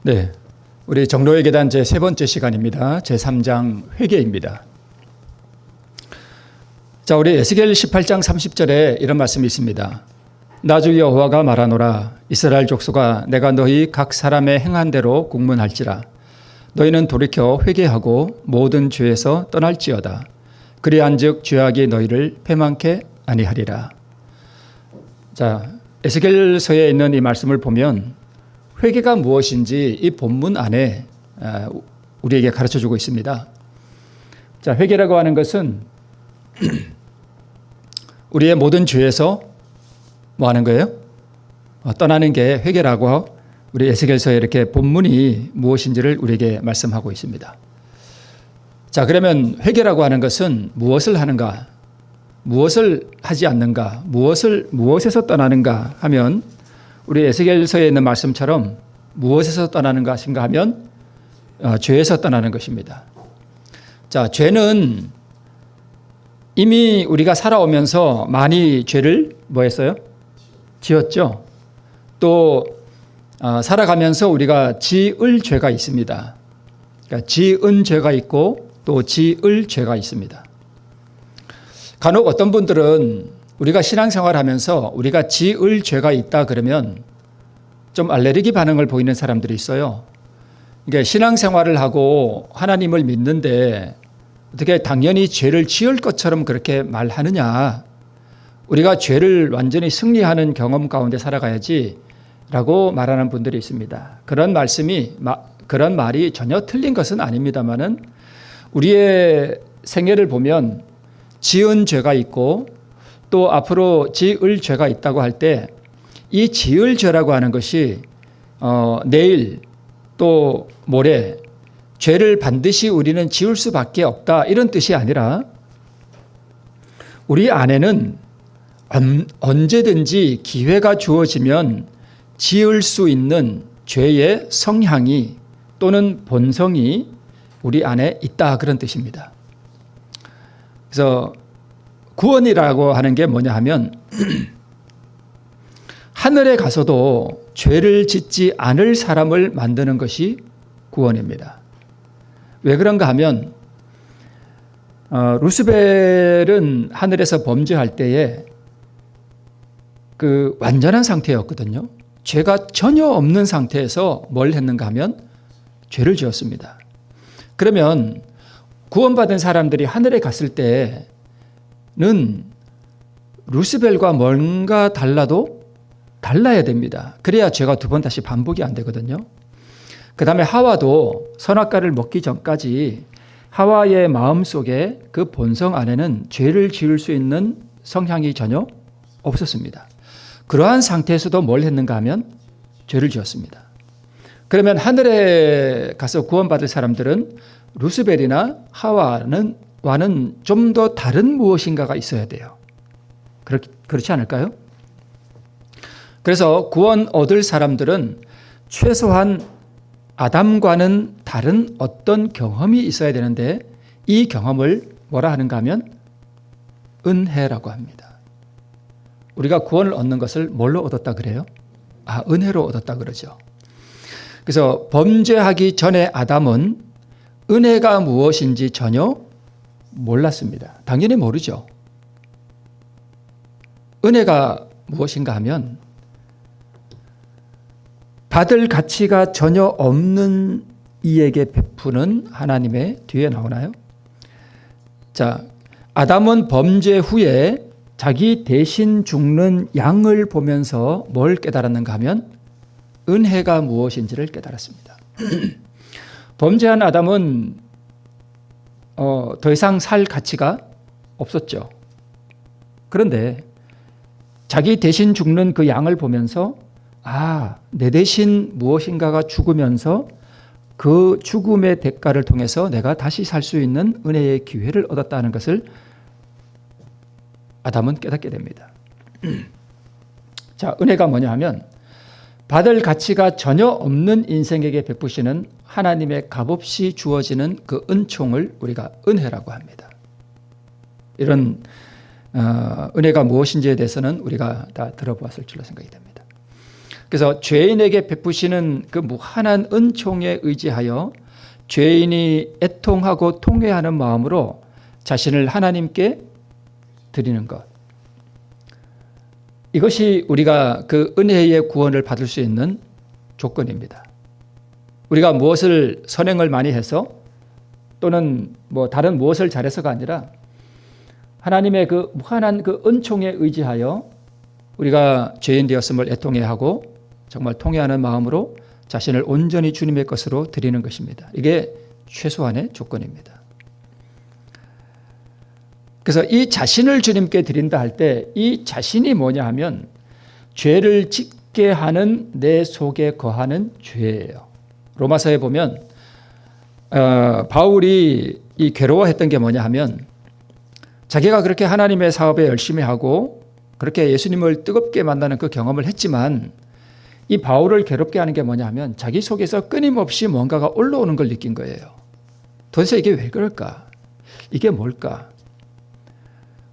네, 우리 정로의 계단 제 세 번째 시간입니다. 제 3장 회개입니다. 자, 우리 에스겔 18장 30절에 이런 말씀이 있습니다. 나 주 여호와가 말하노라. 이스라엘 족속아, 내가 너희 각 사람의 행한 대로 국문할지라. 너희는 돌이켜 회개하고 모든 죄에서 떠날지어다. 그리한즉 죄악이 너희를 패망케 아니하리라. 자, 에스겔서에 있는 이 말씀을 보면 회개가 무엇인지 이 본문 안에 우리에게 가르쳐주고 있습니다. 자, 회개라고 하는 것은 우리의 모든 죄에서 뭐 하는 거예요? 떠나는 게 회개라고 우리 에스겔서에 이렇게 본문이 무엇인지를 우리에게 말씀하고 있습니다. 자, 그러면 회개라고 하는 것은 무엇을 하는가? 무엇을 하지 않는가? 무엇에서 떠나는가 하면 우리 에스겔서에 있는 말씀처럼 무엇에서 떠나는 것인가 하면 죄에서 떠나는 것입니다. 자, 죄는 이미 우리가 살아오면서 많이 죄를 뭐 했어요? 지었죠. 또 살아가면서 우리가 지을 죄가 있습니다. 그러니까 지은 죄가 있고 또 지을 죄가 있습니다. 간혹 어떤 분들은 우리가 신앙생활하면서 우리가 지을 죄가 있다 그러면 좀 알레르기 반응을 보이는 사람들이 있어요. 그러니까 신앙생활을 하고 하나님을 믿는데 어떻게 당연히 죄를 지을 것처럼 그렇게 말하느냐. 우리가 죄를 완전히 승리하는 경험 가운데 살아가야지 라고 말하는 분들이 있습니다. 그런 말이 전혀 틀린 것은 아닙니다만은 우리의 생애를 보면 지은 죄가 있고 또 앞으로 지을 죄가 있다고 할 때 이 지을 죄라고 하는 것이 내일 또 모레 죄를 반드시 우리는 지을 수밖에 없다 이런 뜻이 아니라 우리 안에는 언제든지 기회가 주어지면 지을 수 있는 죄의 성향이 또는 본성이 우리 안에 있다 그런 뜻입니다. 그래서 구원이라고 하는 게 뭐냐 하면 하늘에 가서도 죄를 짓지 않을 사람을 만드는 것이 구원입니다. 왜 그런가 하면 루스벨은 하늘에서 범죄할 때에 그 완전한 상태였거든요. 죄가 전혀 없는 상태에서 뭘 했는가 하면 죄를 지었습니다. 그러면 구원받은 사람들이 하늘에 갔을 때는 루스벨과 뭔가 달라야 됩니다. 그래야 죄가 두 번 다시 반복이 안 되거든요. 그 다음에 하와도 선악과를 먹기 전까지 하와의 마음속에 그 본성 안에는 죄를 지을 수 있는 성향이 전혀 없었습니다. 그러한 상태에서도 뭘 했는가 하면 죄를 지었습니다. 그러면 하늘에 가서 구원받을 사람들은 루스벨이나 하와와는 좀 더 다른 무엇인가가 있어야 돼요. 그렇지 않을까요? 그래서 구원 얻을 사람들은 최소한 아담과는 다른 어떤 경험이 있어야 되는데 이 경험을 뭐라 하는가 하면 은혜라고 합니다. 우리가 구원을 얻는 것을 뭘로 얻었다 그래요? 은혜로 얻었다 그러죠. 그래서 범죄하기 전에 아담은 은혜가 무엇인지 전혀 몰랐습니다. 당연히 모르죠. 은혜가 무엇인가 하면 받을 가치가 전혀 없는 이에게 베푸는 하나님의 뒤에 나오나요? 자, 아담은 범죄 후에 자기 대신 죽는 양을 보면서 뭘 깨달았는가 하면 은혜가 무엇인지를 깨달았습니다. 범죄한 아담은 더 이상 살 가치가 없었죠. 그런데 자기 대신 죽는 그 양을 보면서 내 대신 무엇인가가 죽으면서 그 죽음의 대가를 통해서 내가 다시 살 수 있는 은혜의 기회를 얻었다는 것을 아담은 깨닫게 됩니다. 자, 은혜가 뭐냐 하면 받을 가치가 전혀 없는 인생에게 베푸시는 하나님의 값없이 주어지는 그 은총을 우리가 은혜라고 합니다. 이런 은혜가 무엇인지에 대해서는 우리가 다 들어보았을 줄로 생각이 됩니다. 그래서 죄인에게 베푸시는 그 무한한 은총에 의지하여 죄인이 애통하고 통회하는 마음으로 자신을 하나님께 드리는 것. 이것이 우리가 그 은혜의 구원을 받을 수 있는 조건입니다. 우리가 무엇을 선행을 많이 해서 또는 뭐 다른 무엇을 잘해서가 아니라 하나님의 그 무한한 그 은총에 의지하여 우리가 죄인 되었음을 애통해야 하고 정말 통회하는 마음으로 자신을 온전히 주님의 것으로 드리는 것입니다. 이게 최소한의 조건입니다. 그래서 이 자신을 주님께 드린다 할 때 이 자신이 뭐냐 하면 죄를 짓게 하는 내 속에 거하는 죄예요. 로마서에 보면 바울이 이 괴로워했던 게 뭐냐 하면 자기가 그렇게 하나님의 사업에 열심히 하고 그렇게 예수님을 뜨겁게 만나는 그 경험을 했지만 이 바울을 괴롭게 하는 게 뭐냐 하면 자기 속에서 끊임없이 뭔가가 올라오는 걸 느낀 거예요. 도대체 이게 왜 그럴까? 이게 뭘까?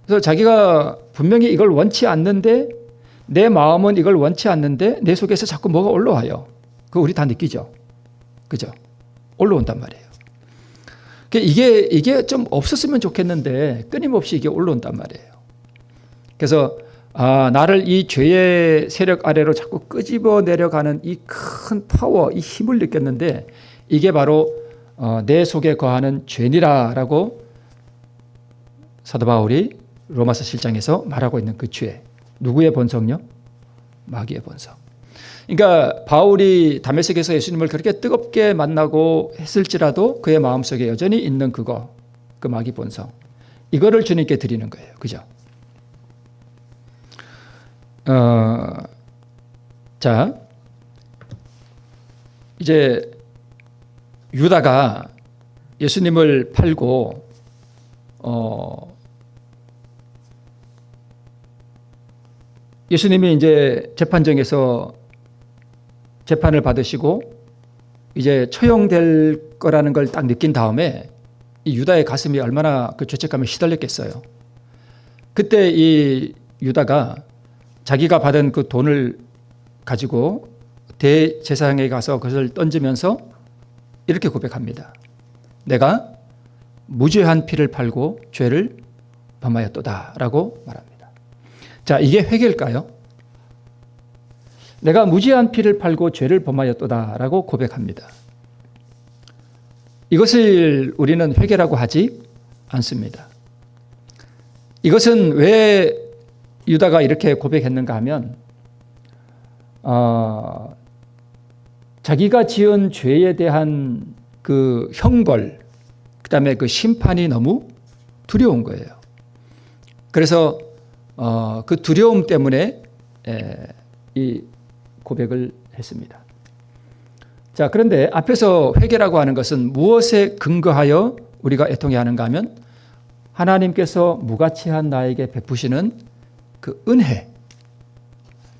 그래서 자기가 분명히 이걸 원치 않는데 내 마음은 이걸 원치 않는데 내 속에서 자꾸 뭐가 올라와요. 그거 우리 다 느끼죠? 그죠? 올라온단 말이에요. 이게 좀 없었으면 좋겠는데 끊임없이 이게 올라온단 말이에요. 그래서 나를 이 죄의 세력 아래로 자꾸 끄집어 내려가는 이 큰 파워, 이 힘을 느꼈는데 이게 바로 내 속에 거하는 죄니라라고 사도 바울이 로마서 7장에서 말하고 있는 그 죄. 누구의 본성요? 마귀의 본성. 그러니까 바울이 다메섹에서 예수님을 그렇게 뜨겁게 만나고 했을지라도 그의 마음속에 여전히 있는 그거, 그 마귀 본성. 이거를 주님께 드리는 거예요. 그죠? 자, 이제 유다가 예수님을 팔고 예수님이 이제 재판정에서 재판을 받으시고 이제 처형될 거라는 걸 딱 느낀 다음에 이 유다의 가슴이 얼마나 그 죄책감에 시달렸겠어요. 그때 이 유다가 자기가 받은 그 돈을 가지고 대제사장에 가서 그것을 던지면서 이렇게 고백합니다. 내가 무죄한 피를 팔고 죄를 범하였도다라고 말합니다. 자, 이게 회개일까요? 내가 무죄한 피를 팔고 죄를 범하였도다라고 고백합니다. 이것을 우리는 회개라고 하지 않습니다. 이것은 왜 유다가 이렇게 고백했는가 하면 자기가 지은 죄에 대한 그 형벌, 그다음에 그 심판이 너무 두려운 거예요. 그래서 그 두려움 때문에 이 고백을 했습니다. 자, 그런데 앞에서 회개라고 하는 것은 무엇에 근거하여 우리가 애통해야 하는가 하면 하나님께서 무가치한 나에게 베푸시는 그 은혜,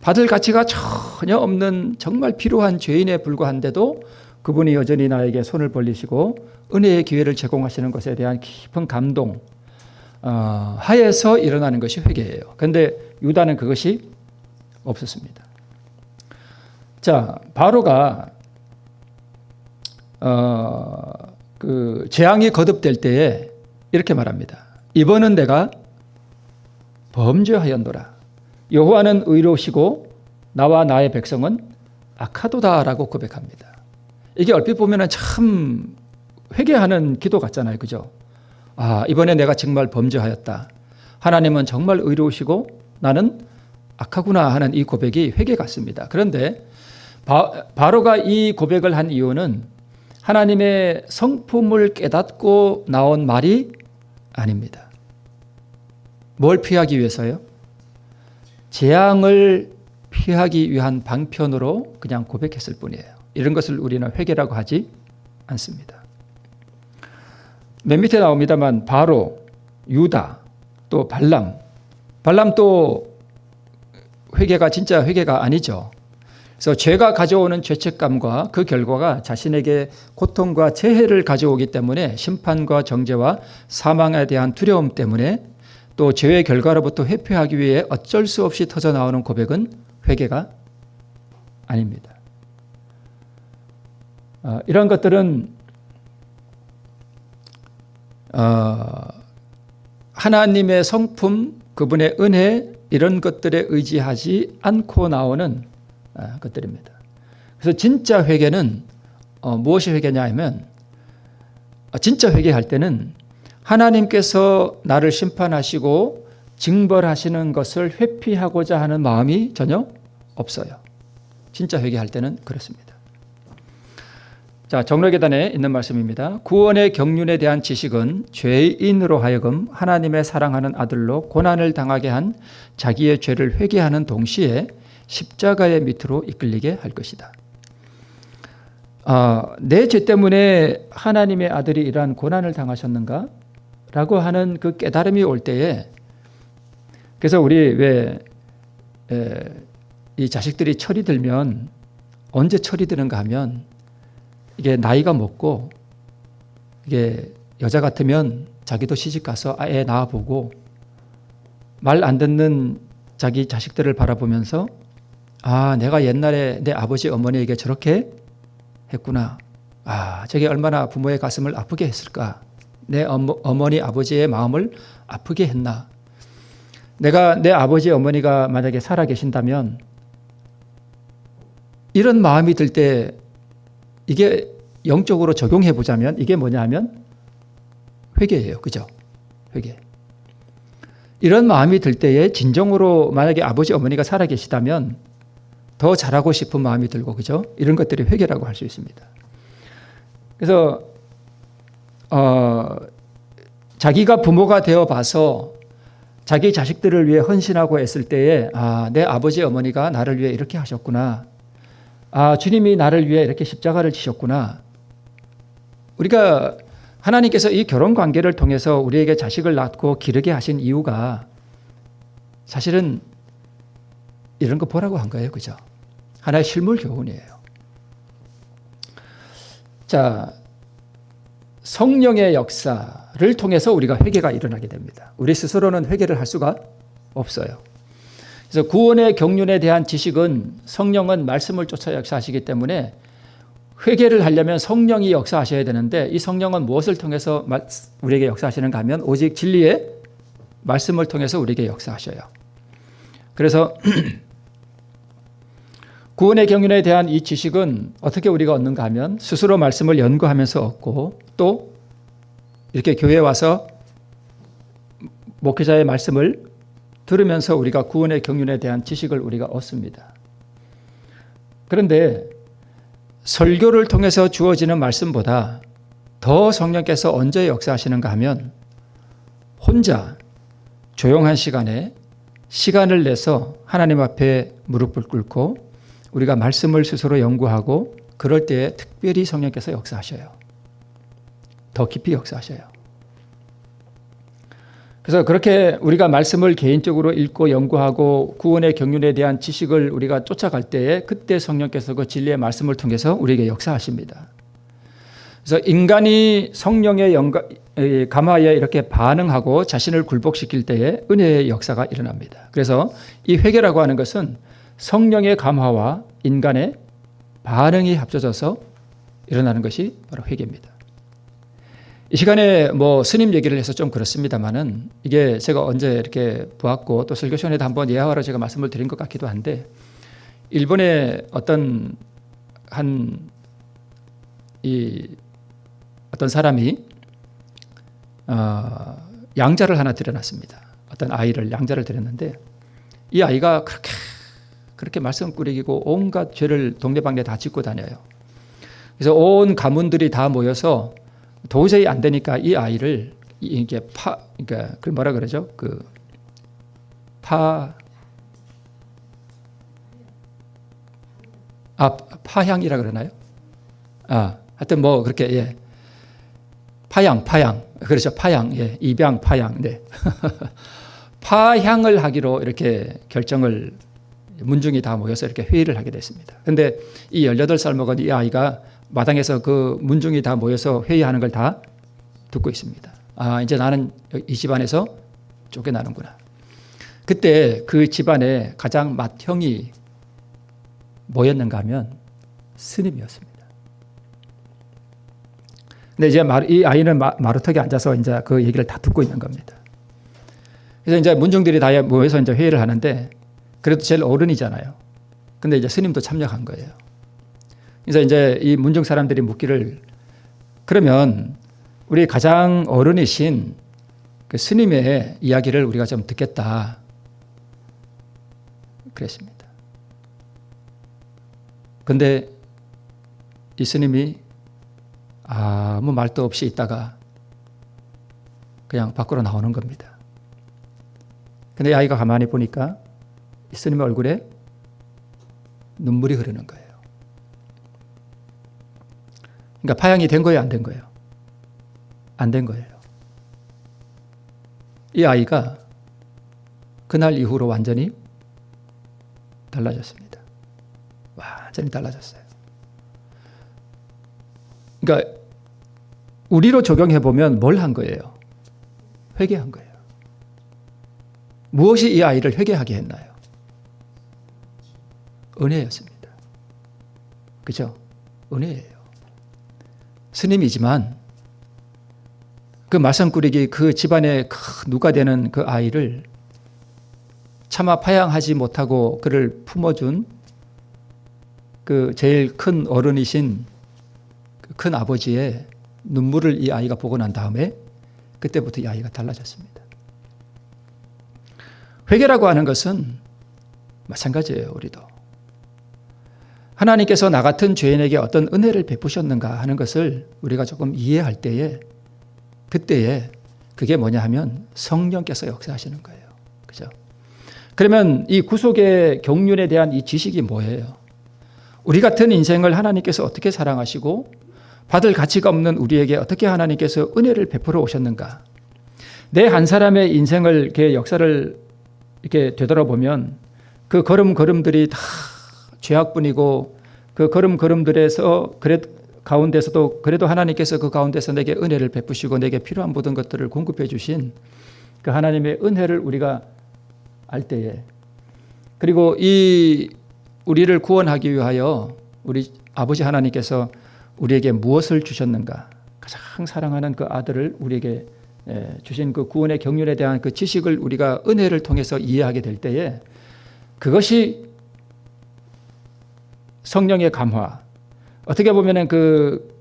받을 가치가 전혀 없는 정말 필요한 죄인에 불과한데도 그분이 여전히 나에게 손을 벌리시고 은혜의 기회를 제공하시는 것에 대한 깊은 감동 하에서 일어나는 것이 회개예요. 그런데 유다는 그것이 없었습니다. 자, 바로가 그 재앙이 거듭될 때에 이렇게 말합니다. 이번은 내가 범죄하였노라. 여호와는 의로우시고 나와 나의 백성은 악하도다라고 고백합니다. 이게 얼핏 보면 참 회개하는 기도 같잖아요. 그죠? 이번에 내가 정말 범죄하였다. 하나님은 정말 의로우시고 나는 악하구나 하는 이 고백이 회개 같습니다. 그런데 바로가 이 고백을 한 이유는 하나님의 성품을 깨닫고 나온 말이 아닙니다. 뭘 피하기 위해서요? 재앙을 피하기 위한 방편으로 그냥 고백했을 뿐이에요. 이런 것을 우리는 회개라고 하지 않습니다. 맨 밑에 나옵니다만 바로, 유다, 또 발람도 회개가 진짜 회개가 아니죠. 그래서 죄가 가져오는 죄책감과 그 결과가 자신에게 고통과 재해를 가져오기 때문에 심판과 정죄와 사망에 대한 두려움 때문에 또 죄의 결과로부터 회피하기 위해 어쩔 수 없이 터져나오는 고백은 회개가 아닙니다. 이런 것들은 하나님의 성품, 그분의 은혜 이런 것들에 의지하지 않고 나오는 것들입니다. 그래서 진짜 회개는 무엇이 회개냐 하면 진짜 회개할 때는 하나님께서 나를 심판하시고 징벌하시는 것을 회피하고자 하는 마음이 전혀 없어요. 진짜 회개할 때는 그렇습니다. 자, 정로계단에 있는 말씀입니다. 구원의 경륜에 대한 지식은 죄인으로 하여금 하나님의 사랑하는 아들로 고난을 당하게 한 자기의 죄를 회개하는 동시에 십자가의 밑으로 이끌리게 할 것이다. 내 죄 때문에 하나님의 아들이 이러한 고난을 당하셨는가? 라고 하는 그 깨달음이 올 때에, 그래서 우리 왜 이 자식들이 철이 들면 언제 철이 드는가 하면 이게 나이가 먹고 이게 여자 같으면 자기도 시집 가서 애 낳아보고 말 안 듣는 자기 자식들을 바라보면서 내가 옛날에 내 아버지 어머니에게 저렇게 했구나. 저게 얼마나 부모의 가슴을 아프게 했을까. 내 어머니 아버지의 마음을 아프게 했나. 내가 내 아버지 어머니가 만약에 살아 계신다면 이런 마음이 들 때 이게 영적으로 적용해 보자면 이게 뭐냐 하면 회개예요. 그죠? 회개. 이런 마음이 들 때에 진정으로 만약에 아버지 어머니가 살아 계시다면 더 잘하고 싶은 마음이 들고, 그죠? 이런 것들이 회개라고 할 수 있습니다. 그래서 자기가 부모가 되어 봐서 자기 자식들을 위해 헌신하고 했을 때에 내 아버지 어머니가 나를 위해 이렇게 하셨구나. 주님이 나를 위해 이렇게 십자가를 지셨구나. 우리가 하나님께서 이 결혼 관계를 통해서 우리에게 자식을 낳고 기르게 하신 이유가 사실은 이런 거 보라고 한 거예요. 그죠? 하나의 실물 교훈이에요. 자, 성령의 역사를 통해서 우리가 회개가 일어나게 됩니다. 우리 스스로는 회개를 할 수가 없어요. 그래서 구원의 경륜에 대한 지식은 성령은 말씀을 쫓아 역사하시기 때문에 회개를 하려면 성령이 역사하셔야 되는데 이 성령은 무엇을 통해서 우리에게 역사하시는가 하면 오직 진리의 말씀을 통해서 우리에게 역사하셔요. 그래서 구원의 경륜에 대한 이 지식은 어떻게 우리가 얻는가 하면 스스로 말씀을 연구하면서 얻고 또 이렇게 교회에 와서 목회자의 말씀을 들으면서 우리가 구원의 경륜에 대한 지식을 우리가 얻습니다. 그런데 설교를 통해서 주어지는 말씀보다 더 성령께서 언제 역사하시는가 하면 혼자 조용한 시간에 시간을 내서 하나님 앞에 무릎을 꿇고 우리가 말씀을 스스로 연구하고 그럴 때에 특별히 성령께서 역사하셔요. 더 깊이 역사하셔요. 그래서 그렇게 우리가 말씀을 개인적으로 읽고 연구하고 구원의 경륜에 대한 지식을 우리가 쫓아갈 때에 그때 성령께서 그 진리의 말씀을 통해서 우리에게 역사하십니다. 그래서 인간이 성령의 감화에 이렇게 반응하고 자신을 굴복시킬 때에 은혜의 역사가 일어납니다. 그래서 이 회개라고 하는 것은 성령의 감화와 인간의 반응이 합쳐져서 일어나는 것이 바로 회개입니다. 이 시간에 스님 얘기를 해서 좀 그렇습니다만은 이게 제가 언제 이렇게 보았고 또 설교 시간에도 한번 예화로 제가 말씀을 드린 것 같기도 한데 일본의 어떤 사람이 양자를 하나 들여놨습니다. 어떤 아이를 양자를 들였는데 이 아이가 그렇게 말썽꾸러기고 온갖 죄를 동네방네 다 짓고 다녀요. 그래서 온 가문들이 다 모여서 도저히 안 되니까 이 아이를 이게 그러니까 그걸 뭐라 그러죠? 파향이라 그러나요? 하여튼 그렇게 파양 그렇죠. 파양 입양 파양 파향을 하기로 이렇게 결정을 문중이 다 모여서 이렇게 회의를 하게 됐습니다. 그런데 이 18살 먹은 이 아이가 마당에서 그 문중이 다 모여서 회의하는 걸 다 듣고 있습니다. 이제 나는 이 집안에서 쫓겨나는구나. 그때 그 집안에 가장 맏형이 뭐였는가 하면 스님이었습니다. 근데 이제 이 아이는 마루턱에 앉아서 이제 그 얘기를 다 듣고 있는 겁니다. 그래서 이제 문중들이 다 모여서 이제 회의를 하는데 그래도 제일 어른이잖아요. 근데 이제 스님도 참여한 거예요. 그래서 이제 이 문중 사람들이 묻기를 그러면 우리 가장 어른이신 그 스님의 이야기를 우리가 좀 듣겠다. 그랬습니다. 근데 이 스님이 아무 말도 없이 있다가 그냥 밖으로 나오는 겁니다. 근데 이 아이가 가만히 보니까 이 스님의 얼굴에 눈물이 흐르는 거예요. 그러니까 파양이 된 거예요, 안 된 거예요? 안 된 거예요. 이 아이가 그날 이후로 완전히 달라졌습니다. 완전히 달라졌어요. 그러니까 우리로 적용해 보면 뭘 한 거예요? 회개한 거예요. 무엇이 이 아이를 회개하게 했나요? 은혜였습니다. 그죠? 은혜예요. 스님이지만 그 말썽꾸리기 그 집안의 누가 되는 그 아이를 차마 파양하지 못하고 그를 품어준 그 제일 큰 어른이신 그 큰 아버지의 눈물을 이 아이가 보고 난 다음에 그때부터 이 아이가 달라졌습니다. 회개라고 하는 것은 마찬가지예요. 우리도. 하나님께서 나 같은 죄인에게 어떤 은혜를 베푸셨는가 하는 것을 우리가 조금 이해할 때에 그때에 그게 뭐냐 하면 성령께서 역사하시는 거예요. 그죠? 그러면 이 구속의 경륜에 대한 이 지식이 뭐예요? 우리 같은 인생을 하나님께서 어떻게 사랑하시고 받을 가치가 없는 우리에게 어떻게 하나님께서 은혜를 베풀어 오셨는가? 내 한 사람의 인생을 이렇게 역사를 이렇게 되돌아보면 그 걸음걸음들이 다 죄악뿐이고 그 걸음걸음들에서 가운데서도 그래도 하나님께서 그 가운데서 내게 은혜를 베푸시고 내게 필요한 모든 것들을 공급해 주신 그 하나님의 은혜를 우리가 알 때에 그리고 이 우리를 구원하기 위하여 우리 아버지 하나님께서 우리에게 무엇을 주셨는가? 가장 사랑하는 그 아들을 우리에게 주신 그 구원의 경륜에 대한 그 지식을 우리가 은혜를 통해서 이해하게 될 때에 그것이 성령의 감화. 어떻게 보면은 그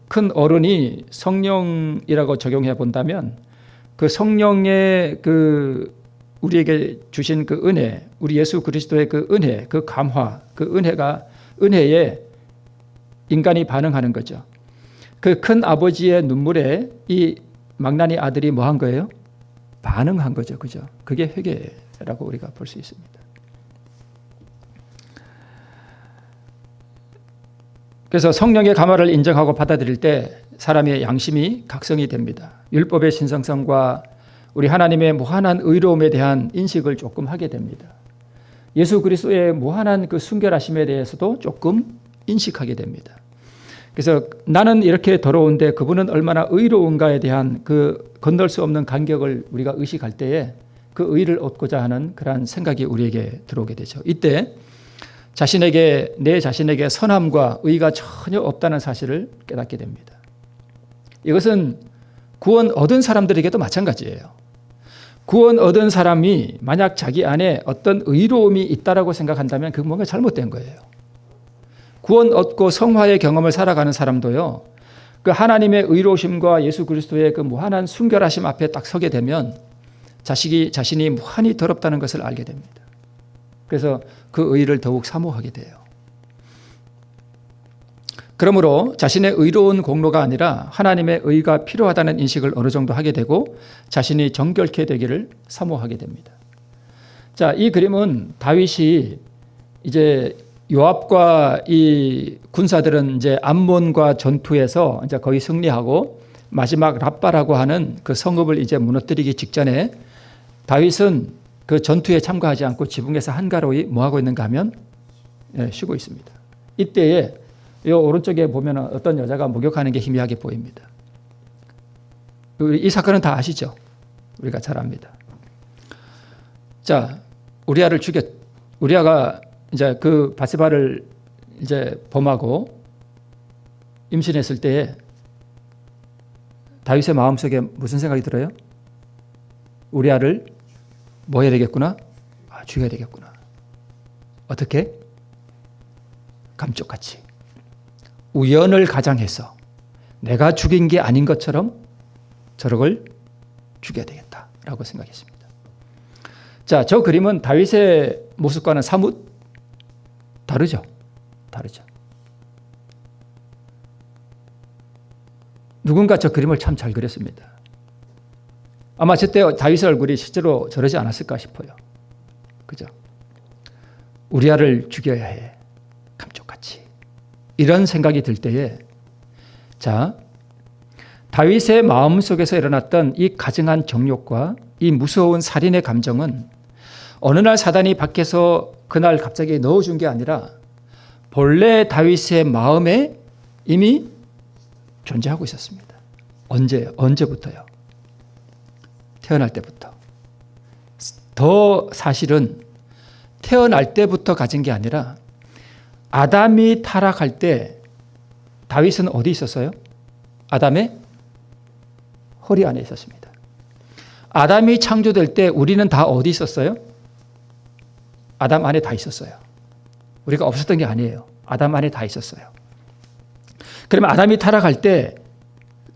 큰 어른이 성령이라고 적용해 본다면 그 성령의 그 우리에게 주신 그 은혜, 우리 예수 그리스도의 그 은혜, 그 감화, 그 은혜에 인간이 반응하는 거죠. 그 큰 아버지의 눈물에 이 망나니 아들이 뭐 한 거예요? 반응한 거죠. 그죠? 그게 회개라고 우리가 볼 수 있습니다. 그래서 성령의 감화를 인정하고 받아들일 때 사람의 양심이 각성이 됩니다. 율법의 신성성과 우리 하나님의 무한한 의로움에 대한 인식을 조금 하게 됩니다. 예수 그리스도의 무한한 그 순결하심에 대해서도 조금 인식하게 됩니다. 그래서 나는 이렇게 더러운데 그분은 얼마나 의로운가에 대한 그 건널 수 없는 간격을 우리가 의식할 때에 그 의를 얻고자 하는 그러한 생각이 우리에게 들어오게 되죠. 이때 내 자신에게 선함과 의가 전혀 없다는 사실을 깨닫게 됩니다. 이것은 구원 얻은 사람들에게도 마찬가지예요. 구원 얻은 사람이 만약 자기 안에 어떤 의로움이 있다라고 생각한다면 그건 뭔가 잘못된 거예요. 구원 얻고 성화의 경험을 살아가는 사람도요. 그 하나님의 의로우심과 예수 그리스도의 그 무한한 순결하심 앞에 딱 서게 되면 자신이 무한히 더럽다는 것을 알게 됩니다. 그래서 그 의를 더욱 사모하게 돼요. 그러므로 자신의 의로운 공로가 아니라 하나님의 의가 필요하다는 인식을 어느 정도 하게 되고 자신이 정결케 되기를 사모하게 됩니다. 자, 이 그림은 다윗이 이제 요압과 이 군사들은 이제 암몬과 전투에서 이제 거의 승리하고 마지막 랍바라고 하는 그 성읍을 이제 무너뜨리기 직전에 다윗은 그 전투에 참가하지 않고 지붕에서 한가로이 뭐 하고 있는가 하면 쉬고 있습니다. 이때에 이 오른쪽에 보면 어떤 여자가 목욕하는 게 희미하게 보입니다. 이 사건은 다 아시죠? 우리가 잘 압니다. 자, 우리아가 이제 그 바세바를 이제 범하고 임신했을 때에 다윗의 마음속에 무슨 생각이 들어요? 우리아를 뭐 해야 되겠구나? 죽여야 되겠구나. 어떻게? 감쪽같이. 우연을 가장해서 내가 죽인 게 아닌 것처럼 저를 죽여야 되겠다라고 생각했습니다. 자, 저 그림은 다윗의 모습과는 사뭇 다르죠. 누군가 저 그림을 참 잘 그렸습니다. 아마 저때 다윗의 얼굴이 실제로 저러지 않았을까 싶어요. 그죠? 우리아를 죽여야 해. 감쪽같이. 이런 생각이 들 때에, 자, 다윗의 마음속에서 일어났던 이 가증한 정욕과 이 무서운 살인의 감정은 어느 날 사단이 밖에서 그날 갑자기 넣어준 게 아니라 본래 다윗의 마음에 이미 존재하고 있었습니다. 언제부터요? 태어날 때부터. 더 사실은 태어날 때부터 가진 게 아니라 아담이 타락할 때 다윗은 어디 있었어요? 아담의 허리 안에 있었습니다. 아담이 창조될 때 우리는 다 어디 있었어요? 아담 안에 다 있었어요. 우리가 없었던 게 아니에요. 아담 안에 다 있었어요. 그러면 아담이 타락할 때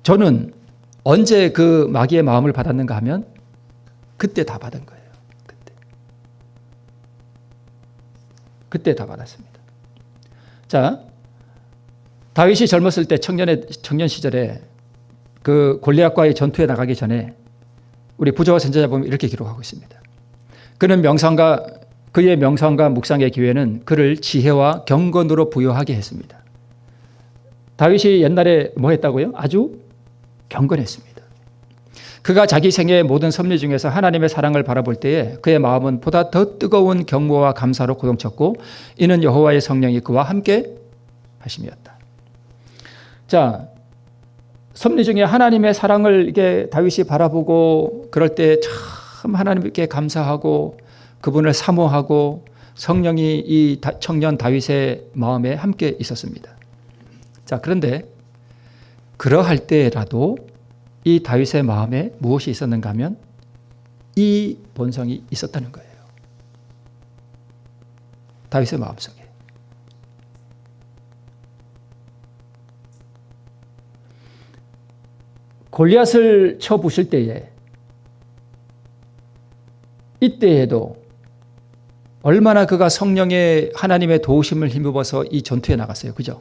저는 언제 그 마귀의 마음을 받았는가 하면 그때 다 받은 거예요. 그때 다 받았습니다. 자, 다윗이 젊었을 때 청년 시절에 그 골리앗과의 전투에 나가기 전에 우리 부조와 선지자 보면 이렇게 기록하고 있습니다. 그의 명상과 묵상의 기회는 그를 지혜와 경건으로 부여하게 했습니다. 다윗이 옛날에 뭐 했다고요? 아주 경건했습니다. 그가 자기 생애의 모든 섭리 중에서 하나님의 사랑을 바라볼 때에 그의 마음은 보다 더 뜨거운 경모와 감사로 고동쳤고 이는 여호와의 성령이 그와 함께 하심이었다. 자, 섭리 중에 하나님의 사랑을 이게 다윗이 바라보고 그럴 때 참 하나님께 감사하고 그분을 사모하고 성령이 이 청년 다윗의 마음에 함께 있었습니다. 자, 그런데 그러할 때라도 이 다윗의 마음에 무엇이 있었는가 하면 이 본성이 있었다는 거예요. 다윗의 마음속에. 골리앗을 쳐 부실 때에 이때에도 얼마나 그가 성령의 하나님의 도우심을 힘입어서 이 전투에 나갔어요. 그죠?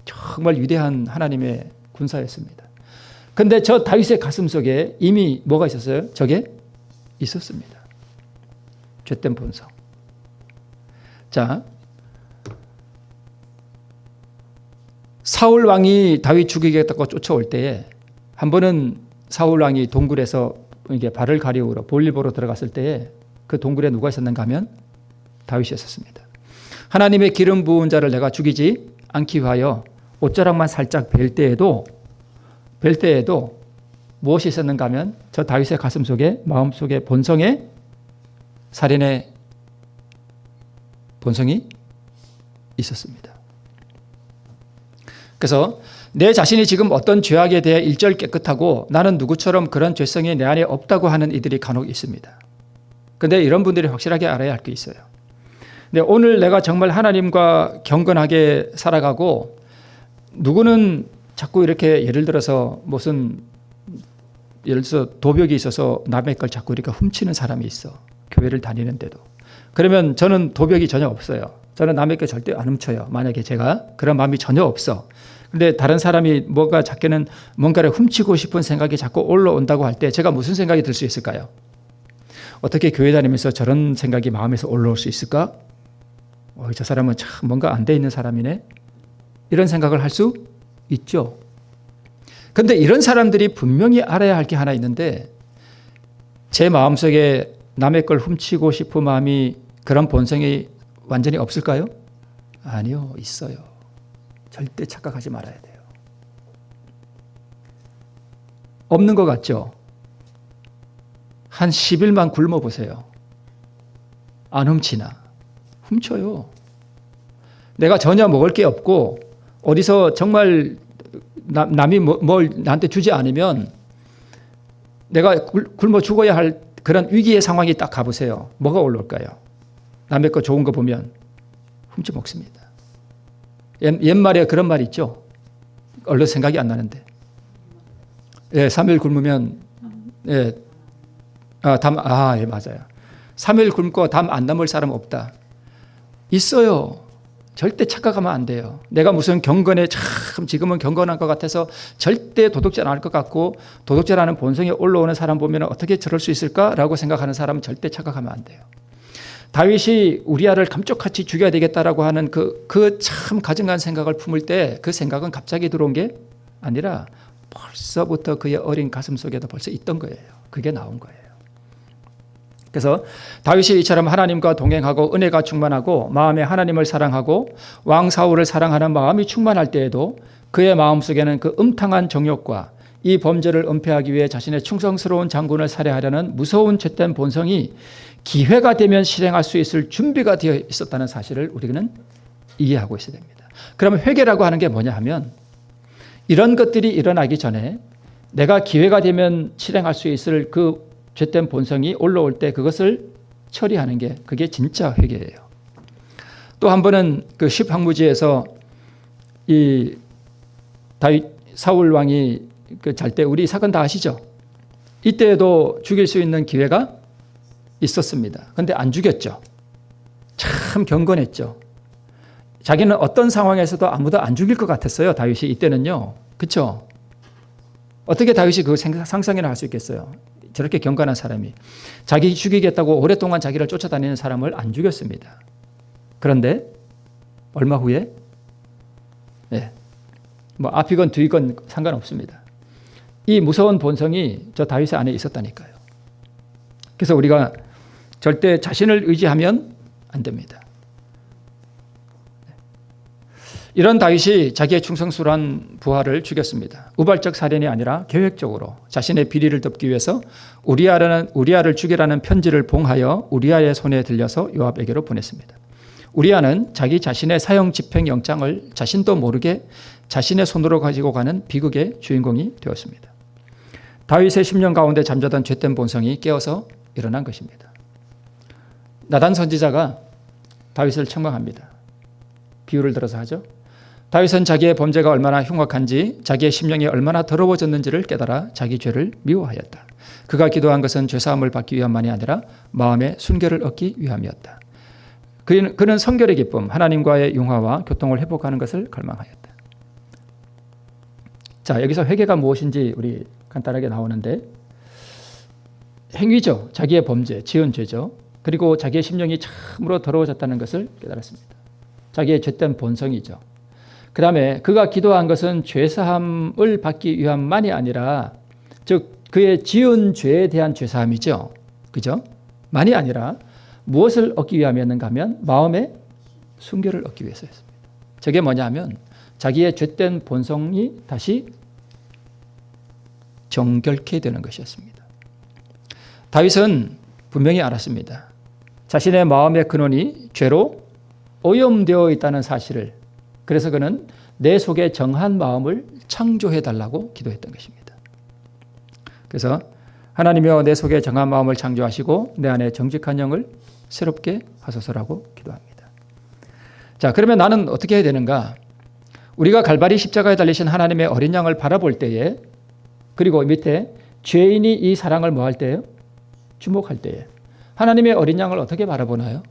정말 위대한 하나님의 군사였습니다. 근데 저 다윗의 가슴 속에 이미 뭐가 있었어요? 저게 있었습니다. 죄된 본성. 자, 사울 왕이 다윗 죽이겠다고 쫓아올 때에 한 번은 사울 왕이 동굴에서 이게 발을 가리우러 볼일 보러 들어갔을 때에 그 동굴에 누가 있었는가 하면 다윗이었습니다. 하나님의 기름 부은 자를 내가 죽이지 않기 위하여 옷자락만 살짝 벨 때에도 무엇이 있었는가 하면 저 다윗의 가슴 속에 마음속에 본성에 살인의 본성이 있었습니다. 그래서 내 자신이 지금 어떤 죄악에 대해 일절 깨끗하고 나는 누구처럼 그런 죄성이 내 안에 없다고 하는 이들이 간혹 있습니다. 그런데 이런 분들이 확실하게 알아야 할 게 있어요. 근데 오늘 내가 정말 하나님과 경건하게 살아가고 누구는 자꾸 이렇게 예를 들어서 도벽이 있어서 남의 걸 자꾸 이렇게 훔치는 사람이 있어. 교회를 다니는데도. 그러면 저는 도벽이 전혀 없어요. 저는 남의 걸 절대 안 훔쳐요. 만약에 제가 그런 마음이 전혀 없어. 근데 다른 사람이 작게는 뭔가를 훔치고 싶은 생각이 자꾸 올라온다고 할 때 제가 무슨 생각이 들 수 있을까요? 어떻게 교회 다니면서 저런 생각이 마음에서 올라올 수 있을까? 저 사람은 참 뭔가 안 돼 있는 사람이네. 이런 생각을 할 수 있죠. 그런데 이런 사람들이 분명히 알아야 할 게 하나 있는데 제 마음속에 남의 걸 훔치고 싶은 마음이 그런 본성이 완전히 없을까요? 아니요, 있어요. 절대 착각하지 말아야 돼요. 없는 것 같죠? 한 10일만 굶어보세요. 안 훔치나? 훔쳐요. 내가 전혀 먹을 게 없고 어디서 정말 남이 뭘 나한테 주지 않으면 내가 굶어 죽어야 할 그런 위기의 상황이 딱 가보세요. 뭐가 올라올까요? 남의 거 좋은 거 보면 훔쳐 먹습니다. 옛말에 그런 말 있죠. 얼른 생각이 안 나는데. 예, 3일 굶으면 예, 예, 맞아요. 3일 굶고 담 안 남을 사람 없다. 있어요. 절대 착각하면 안 돼요. 내가 무슨 경건에 참 지금은 경건한 것 같아서 절대 도덕질 안 할 것 같고 도덕질하는 본성이 올라오는 사람 보면 어떻게 저럴 수 있을까라고 생각하는 사람은 절대 착각하면 안 돼요. 다윗이 우리아를 감쪽같이 죽여야 되겠다라고 하는 그 참 가증한 생각을 품을 때 그 생각은 갑자기 들어온 게 아니라 벌써부터 그의 어린 가슴 속에도 벌써 있던 거예요. 그게 나온 거예요. 그래서 다윗이 이처럼 하나님과 동행하고 은혜가 충만하고 마음에 하나님을 사랑하고 왕 사울을 사랑하는 마음이 충만할 때에도 그의 마음속에는 그 음탕한 정욕과 이 범죄를 은폐하기 위해 자신의 충성스러운 장군을 살해하려는 무서운 죄된 본성이 기회가 되면 실행할 수 있을 준비가 되어 있었다는 사실을 우리는 이해하고 있어야 됩니다. 그러면 회개라고 하는 게 뭐냐 하면 이런 것들이 일어나기 전에 내가 기회가 되면 실행할 수 있을 그 죄된 본성이 올라올 때 그것을 처리하는 게 그게 진짜 회개예요. 또 한 번은 그 십항무지에서 이 다윗 사울 왕이 그 잘 때 우리 사건 다 아시죠? 이때에도 죽일 수 있는 기회가 있었습니다. 그런데 안 죽였죠. 참 경건했죠. 자기는 어떤 상황에서도 아무도 안 죽일 것 같았어요. 다윗이 이때는요. 그렇죠? 어떻게 다윗이 그 상상이나 할 수 있겠어요? 저렇게 경건한 사람이 자기 죽이겠다고 오랫동안 자기를 쫓아다니는 사람을 안 죽였습니다. 그런데 얼마 후에 뭐 앞이건 뒤건 상관없습니다. 이 무서운 본성이 저 다윗의 안에 있었다니까요. 그래서 우리가 절대 자신을 의지하면 안 됩니다. 이런 다윗이 자기의 충성스러운 부하를 죽였습니다. 우발적 살인이 아니라 계획적으로 자신의 비리를 덮기 위해서 우리아를 죽이라는 편지를 봉하여 우리아의 손에 들려서 요압에게로 보냈습니다. 우리아는 자기 자신의 사형 집행 영장을 자신도 모르게 자신의 손으로 가지고 가는 비극의 주인공이 되었습니다. 다윗의 심령 가운데 잠자던 죄된 본성이 깨어서 일어난 것입니다. 나단 선지자가 다윗을 책망합니다. 비유를 들어서 하죠. 다윗은 자기의 범죄가 얼마나 흉악한지 자기의 심령이 얼마나 더러워졌는지를 깨달아 자기 죄를 미워하였다. 그가 기도한 것은 죄사함을 받기 위함만이 아니라 마음의 순결을 얻기 위함이었다. 그는 성결의 기쁨, 하나님과의 융화와 교통을 회복하는 것을 갈망하였다. 자, 여기서 회개가 무엇인지 우리 간단하게 나오는데 행위죠. 자기의 범죄, 지은 죄죠. 그리고 자기의 심령이 참으로 더러워졌다는 것을 깨달았습니다. 자기의 죄된 본성이죠. 그 다음에 그가 기도한 것은 죄사함을 받기 위함만이 아니라 즉 그의 지은 죄에 대한 죄사함이죠. 그죠? 만이 아니라 무엇을 얻기 위함이었는가 하면 마음의 순결을 얻기 위해서였습니다. 저게 뭐냐 하면 자기의 죄된 본성이 다시 정결케 되는 것이었습니다. 다윗은 분명히 알았습니다. 자신의 마음의 근원이 죄로 오염되어 있다는 사실을. 그래서 그는 내 속에 정한 마음을 창조해달라고 기도했던 것입니다. 그래서 하나님이여 내 속에 정한 마음을 창조하시고 내 안에 정직한 영을 새롭게 하소서라고 기도합니다. 자, 그러면 나는 어떻게 해야 되는가? 우리가 갈바리 십자가에 달리신 하나님의 어린 양을 바라볼 때에 그리고 밑에 죄인이 이 사랑을 뭐 할 때예요? 주목할 때에 하나님의 어린 양을 어떻게 바라보나요?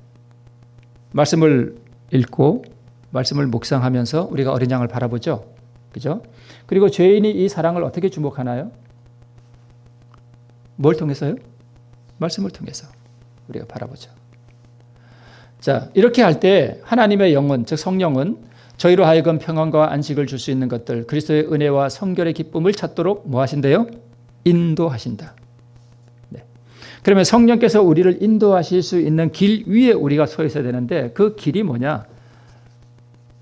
말씀을 읽고 말씀을 묵상하면서 우리가 어린 양을 바라보죠. 그죠? 그리고 죄인이 이 사랑을 어떻게 주목하나요? 뭘 통해서요? 말씀을 통해서 우리가 바라보죠. 자, 이렇게 할 때 하나님의 영은, 즉 성령은 저희로 하여금 평안과 안식을 줄 수 있는 것들, 그리스도의 은혜와 성결의 기쁨을 찾도록 뭐 하신대요? 인도하신다. 네. 그러면 성령께서 우리를 인도하실 수 있는 길 위에 우리가 서 있어야 되는데 그 길이 뭐냐?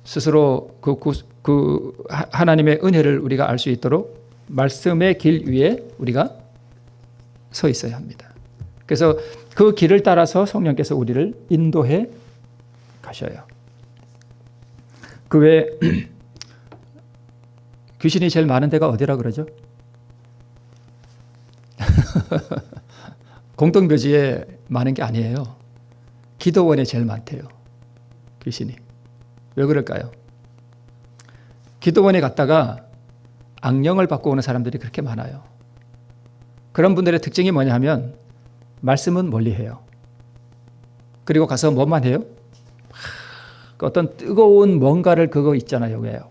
스스로 그 하나님의 은혜를 우리가 알 수 있도록 말씀의 길 위에 우리가 서 있어야 합니다. 그래서 그 길을 따라서 성령께서 우리를 인도해 하셔요. 그 외에 귀신이 제일 많은 데가 어디라 그러죠? 공동묘지에 많은 게 아니에요. 기도원에 제일 많대요. 귀신이. 왜 그럴까요? 기도원에 갔다가 악령을 받고 오는 사람들이 그렇게 많아요. 그런 분들의 특징이 뭐냐 하면 말씀은 멀리해요. 그리고 가서 뭐만 해요? 어떤 뜨거운 뭔가를 그거 있잖아요. 왜요?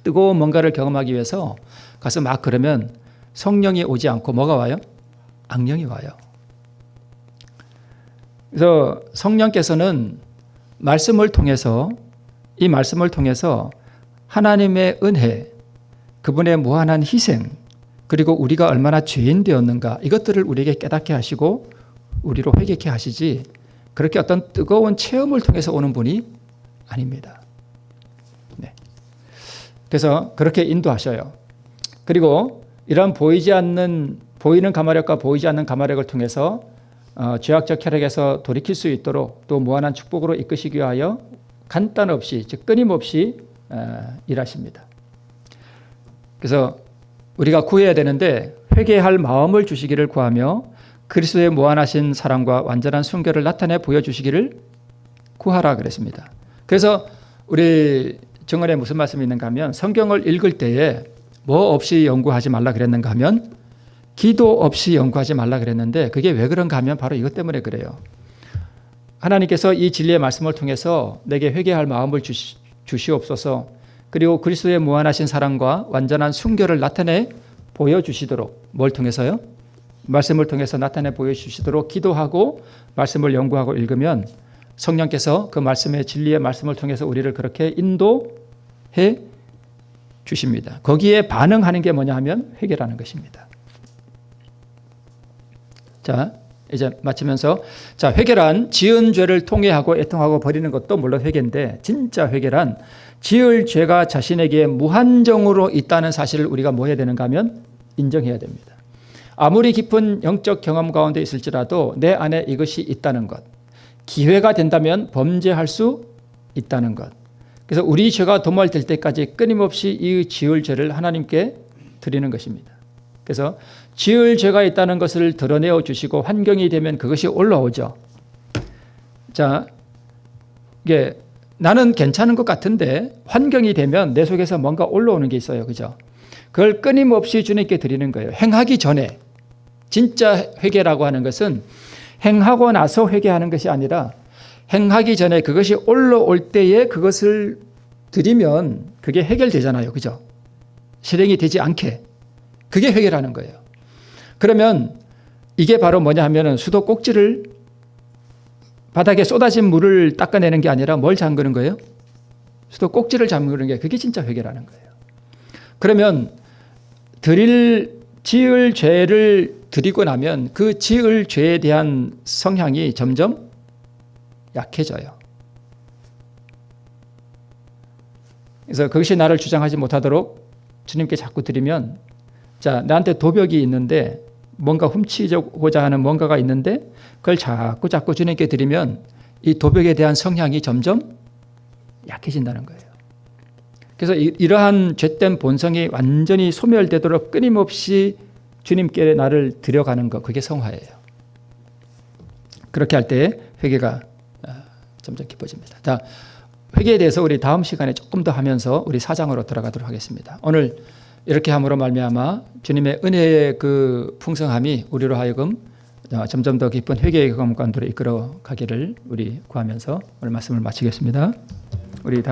뜨거운 뭔가를 경험하기 위해서 가서 막 그러면 성령이 오지 않고 뭐가 와요? 악령이 와요. 그래서 성령께서는 말씀을 통해서 이 말씀을 통해서 하나님의 은혜, 그분의 무한한 희생, 그리고 우리가 얼마나 죄인 되었는가 이것들을 우리에게 깨닫게 하시고 우리로 회개케 하시지 그렇게 어떤 뜨거운 체험을 통해서 오는 분이 아닙니다. 네. 그래서 그렇게 인도하셔요. 그리고 이런 보이는 가마력과 보이지 않는 가마력을 통해서 죄악적 혈액에서 돌이킬 수 있도록 또 무한한 축복으로 이끄시기 위하여 간단 없이 즉 끊임없이 일하십니다. 그래서 우리가 구해야 되는데 회개할 마음을 주시기를 구하며 그리스도의 무한하신 사랑과 완전한 순결을 나타내 보여주시기를 구하라 그랬습니다. 그래서 우리 정언에 무슨 말씀이 있는가 하면 성경을 읽을 때에 뭐 없이 연구하지 말라 그랬는가 하면 기도 없이 연구하지 말라 그랬는데 그게 왜 그런가 하면 바로 이것 때문에 그래요. 하나님께서 이 진리의 말씀을 통해서 내게 회개할 마음을 주시옵소서. 그리고 그리스도의 무한하신 사랑과 완전한 순결을 나타내 보여주시도록 뭘 통해서요? 말씀을 통해서 나타내 보여주시도록 기도하고 말씀을 연구하고 읽으면 성령께서 그 말씀의 진리의 말씀을 통해서 우리를 그렇게 인도해 주십니다. 거기에 반응하는 게 뭐냐 하면 회개라는 것입니다. 자, 이제 마치면서 자, 회개란 지은 죄를 통회하고 애통하고 버리는 것도 물론 회개인데 진짜 회개란 지을 죄가 자신에게 무한정으로 있다는 사실을 우리가 뭐 해야 되는가 하면 인정해야 됩니다. 아무리 깊은 영적 경험 가운데 있을지라도 내 안에 이것이 있다는 것. 기회가 된다면 범죄할 수 있다는 것. 그래서 우리 죄가 도말될 때까지 끊임없이 이 지을 죄를 하나님께 드리는 것입니다. 그래서 지을 죄가 있다는 것을 드러내어 주시고 환경이 되면 그것이 올라오죠. 자, 이게 나는 괜찮은 것 같은데 환경이 되면 내 속에서 뭔가 올라오는 게 있어요. 그죠? 그걸 끊임없이 주님께 드리는 거예요. 행하기 전에. 진짜 회개라고 하는 것은 행하고 나서 회개하는 것이 아니라 행하기 전에 그것이 올라올 때에 그것을 드리면 그게 해결되잖아요. 그죠? 실행이 되지 않게. 그게 회개라는 거예요. 그러면 이게 바로 뭐냐 하면은 수도꼭지를 바닥에 쏟아진 물을 닦아내는 게 아니라 뭘 잠그는 거예요? 수도꼭지를 잠그는 게 그게 진짜 회개라는 거예요. 그러면 지을 죄를 드리고 나면 그 지을 죄에 대한 성향이 점점 약해져요. 그래서 그것이 나를 주장하지 못하도록 주님께 자꾸 드리면 자, 나한테 도벽이 있는데 뭔가 훔치고자 하는 뭔가가 있는데 그걸 자꾸 주님께 드리면 이 도벽에 대한 성향이 점점 약해진다는 거예요. 그래서 이러한 죄된 본성이 완전히 소멸되도록 끊임없이 주님께 나를 드려가는 것, 그게 성화예요. 그렇게 할 때 회개가 점점 깊어집니다. 자, 회개에 대해서 우리 다음 시간에 조금 더 하면서 우리 4장으로 들어가도록 하겠습니다. 오늘 이렇게 함으로 말미암아 주님의 은혜의 그 풍성함이 우리로 하여금 점점 더 깊은 회개의 경험 가운데로 이끌어 가기를 우리 구하면서 오늘 말씀을 마치겠습니다. 우리